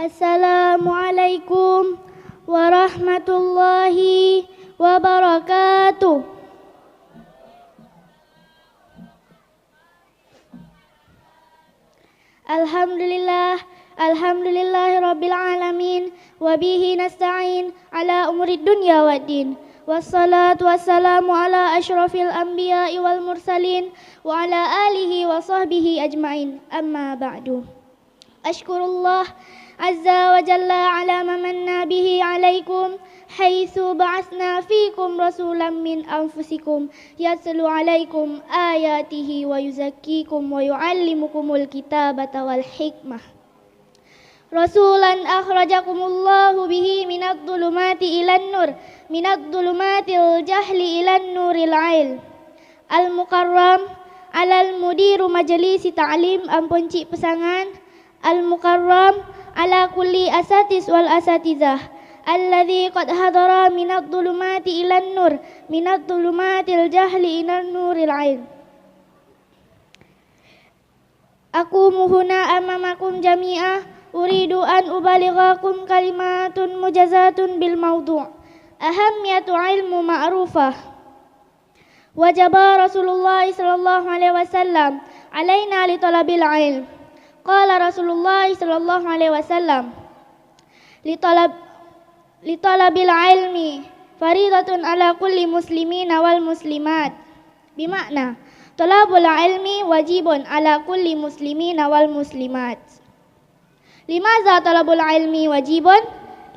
Assalamualaikum warahmatullahi wabarakatuh. Alhamdulillahi rabbil alamin wa bihi nasta'in ala umurid dunya waddin. Wassalatu wassalamu ala asyrafil anbiya'i wal mursalin wa ala alihi wa sahbihi ajma'in. Amma ba'du. Ashkurullah azza wa jalla ala ma manna bihi alaikum haitsu ba'atsna fikum rasulan min anfusikum yatlu alaikum ayatihi wa yuzakkikum wa yu'allimukumul kitabata wal hikmah. Rasulan akhrajakumullahu bihi minadh dhulumati ilan nur minadh dhulumatil jahli ilan nuril ilm. Al-Mukarram alal mudiru majlisi ta'lim ampun cik pesangan. Al-Mukarram ala kulli asatis wal asatizah alladhi qad hadara minadh dhulumati ilan nur minadh dhulumatil jahli ilan nuril ilm. Aku muhuna amamakum jami'ah uridu an ubalighakum kalimatun mujazatun bil mawdu' ahammiyatu ilmu ma'rufah. Wajaba Rasulullah sallallahu alaihi wasallam alaina li talabil ilm. Qala Rasulullah sallallahu alaihi wasallam li talabil ilmi faridatun ala kulli muslimina wal muslimat. Bimakna talabul ilmi wajibun ala kulli muslimina wal muslimat. Limaza talabul ilmi wajibun?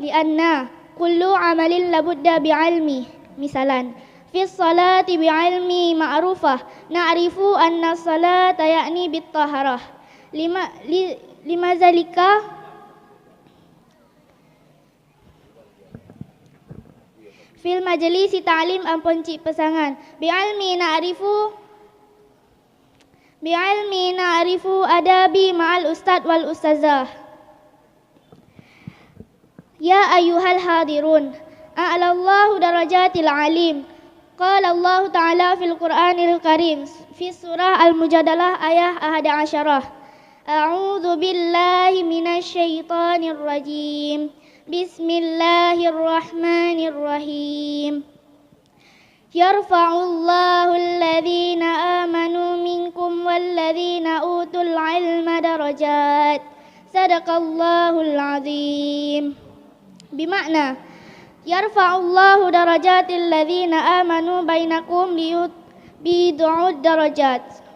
Lianna kullu amalin labudda bi'ilmi. Misalan, fi salati bi'ilmi ma'rufah na'rifu anna salata ya'ni bit-taharah. Lima zalika fil majlisi ta'lim ampun cik pesangan bi'ilmi na'rifu adabi ma'al ustad wal ustazah. Ya ayyuhal hadirun a'alallahu darajatil alim. Qala Allah Ta'ala fil Qur'anil Karim fi surah Al-Mujadalah ayah 11. A'udzu billahi minasy syaithanir rajim. Bismillahirrahmanirrahim. Yarfa'ullahu alladhina amanu minkum walladhina utul ilma darajat. Sadaqallahul azim. Bimakna yarfa'ullahu darajatil ladzina amanu bainakum bidu'ud darajat.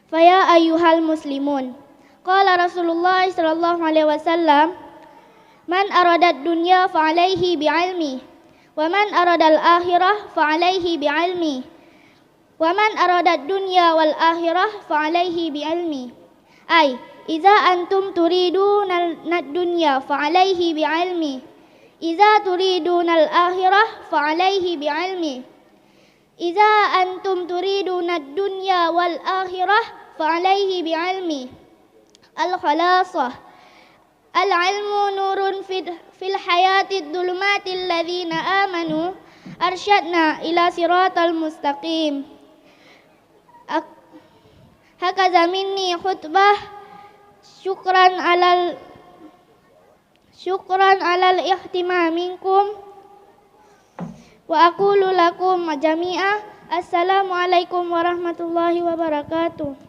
Faya ayyuhal muslimun. Qala Rasulullah sallallahu alaihi wasallam man aradad dunya fa alaihi bi'ilmi wa man aradal akhirah fa alaihi bi'ilmi wa man aradad dunya wal akhirah fa alaihi bi'ilmi. Ay iza antum turiduna ad-dunya fa alaihi bi'ilmi. Iza turiduna al-akhirah fa alaihi bi'ilmi. Iza antum turiduna ad-dunya wal akhirah fa alaihi bi'ilmi. Al-khalasah al-ilmu nurun fil hayatid dhulumatil ladzina amanu arsyadna ila siratal mustaqim. Hakaza minni khutbah syukran alal ihtimam minkum wa aqulu lakum jami'ah assalamualaikum warahmatullahi wabarakatuh.